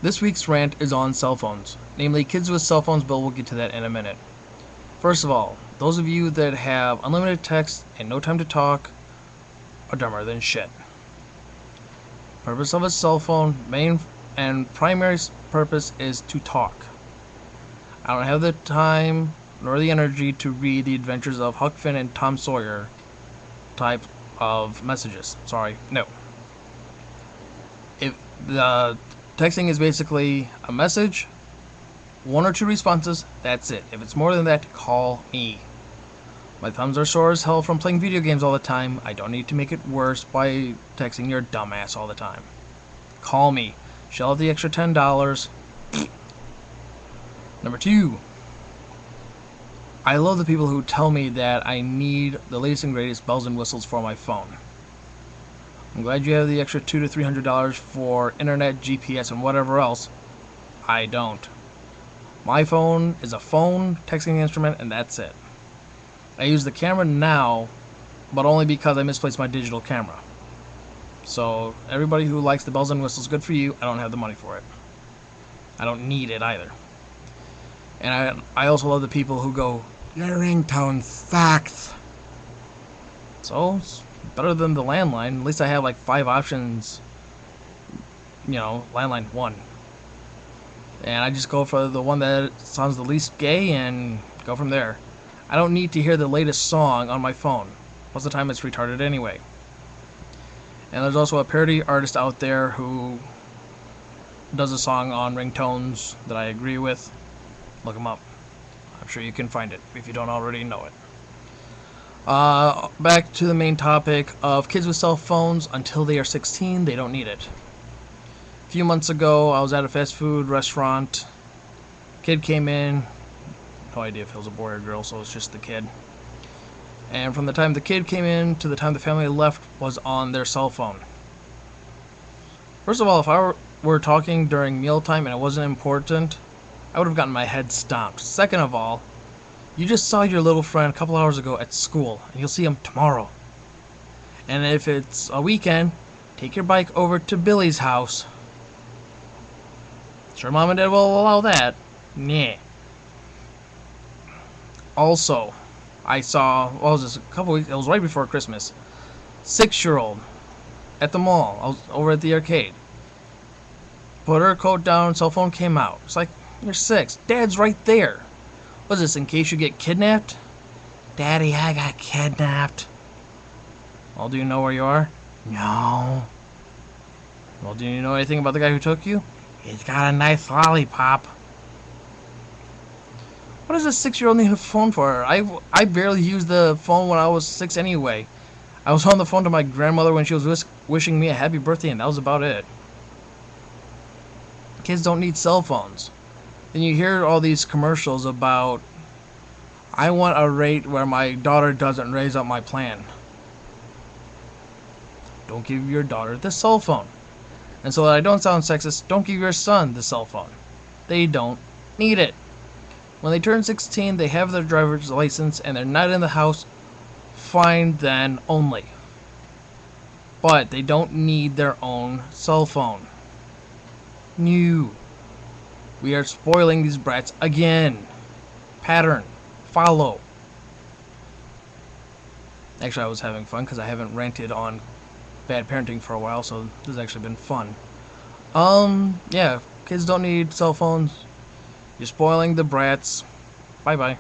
This week's rant is on cell phones, namely kids with cell phones, but we'll get to that in a minute. First of all, those of you that have unlimited text and no time to talk are dumber than shit. Purpose of a cell phone, main and primary purpose is to talk. I don't have the time nor the energy to read the adventures of Huck Finn and Tom Sawyer type of messages. Sorry, no. If the texting is basically a message, one or two responses, that's it. If it's more than that, call me. My thumbs are sore as hell from playing video games all the time. I don't need to make it worse by texting your dumbass all the time. Call me. Shell out the extra $10. Number 2. I love the people who tell me that I need the latest and greatest bells and whistles for my phone. I'm glad you have the extra $200 to $300 for internet, GPS, and whatever else. I don't. My phone is a phone, texting instrument, and that's it. I use the camera now, but only because I misplaced my digital camera. So, everybody who likes the bells and whistles, good for you. I don't have the money for it. I don't need it either. And I also love the people who go, your ringtone sucks. So, it's better than the landline. At least I have like 5 options. You know, landline 1. And I just go for the one that sounds the least gay and go from there. I don't need to hear the latest song on my phone. Most of the time it's retarded anyway. And there's also a parody artist out there who does a song on ringtones that I agree with. Look him up. I'm sure you can find it if you don't already know it. Back to the main topic of kids with cell phones. Until they are 16, they don't need it. A few months ago, I was at a fast food restaurant. Kid came in. No idea if it was a boy or girl, so it's just the kid. And from the time the kid came in to the time the family left was on their cell phone. First of all, if I were talking during mealtime and it wasn't important, I would have gotten my head stomped. Second of all, you just saw your little friend a couple hours ago at school, and you'll see him tomorrow. And if it's a weekend, take your bike over to Billy's house. Sure, Mom and Dad will allow that. Nah. Also, I saw, what was this, a couple weeks, it was right before Christmas. 6-year-old at the mall. I was over at the arcade. Put her coat down, cell phone came out. It's like, you're 6. Dad's right there. What's this, in case you get kidnapped? Daddy, I got kidnapped. Well, do you know where you are? No. Well, do you know anything about the guy who took you? He's got a nice lollipop. What does a 6-year-old need a phone for? I barely used the phone when I was 6 anyway. I was on the phone to my grandmother when she was wishing me a happy birthday, and that was about it. Kids don't need cell phones. Then you hear all these commercials about, I want a rate where my daughter doesn't raise up my plan. Don't give your daughter the cell phone. And so that I don't sound sexist, don't give your son the cell phone. They don't need it. When they turn 16, they have their driver's license and they're not in the house, fine then only. But they don't need their own cell phone. New. We are spoiling these brats again. Pattern. Follow. Actually, I was having fun because I haven't ranted on bad parenting for a while, so this has actually been fun. Yeah, kids don't need cell phones. You're spoiling the brats. Bye-bye.